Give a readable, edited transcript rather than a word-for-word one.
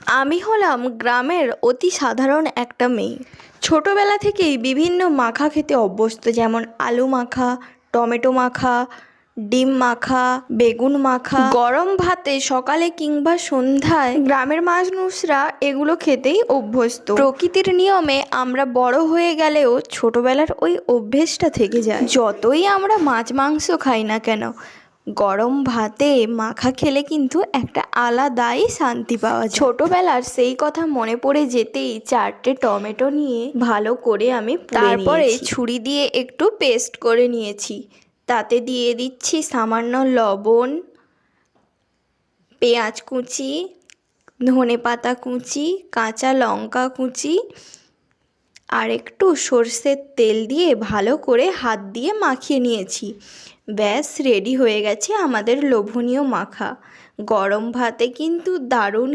আমি হলাম গ্রামের অতি সাধারণ একটা মেয়ে। ছোটোবেলা থেকেই বিভিন্ন মাখা খেতে অভ্যস্ত, যেমন আলু মাখা, টমেটো মাখা, ডিম মাখা, বেগুন মাখা। গরম ভাতে সকালে কিংবা সন্ধ্যায় গ্রামের মানুষরা এগুলো খেতেই অভ্যস্ত। প্রকৃতির নিয়মে আমরা বড় হয়ে গেলেও ছোটোবেলার ওই অভ্যেসটা থেকে যায়। যতই আমরা মাছ মাংস খাই না কেন, গরম ভাতে মাখা খেলে কিন্তু একটা আলাদাই শান্তি পাওয়া যায়। ছোটোবেলার সেই কথা মনে পড়ে যেতেই 4টে টমেটো নিয়ে ভালো করে আমি তারপরে ছুরি দিয়ে একটু পেস্ট করে নিয়েছি। তাতে দিয়ে দিচ্ছি সামান্য লবণ, পেঁয়াজ কুচি, ধনেপাতা কুচি, কাঁচা লঙ্কা কুচি আর একটু সর্ষের তেল দিয়ে ভালো করে হাত দিয়ে মাখিয়ে নিয়েছি। ব্যাস, রেডি হয়ে গেছে আমাদের লোভনীয় মাখা। গরম ভাতে কিন্তু দারুণ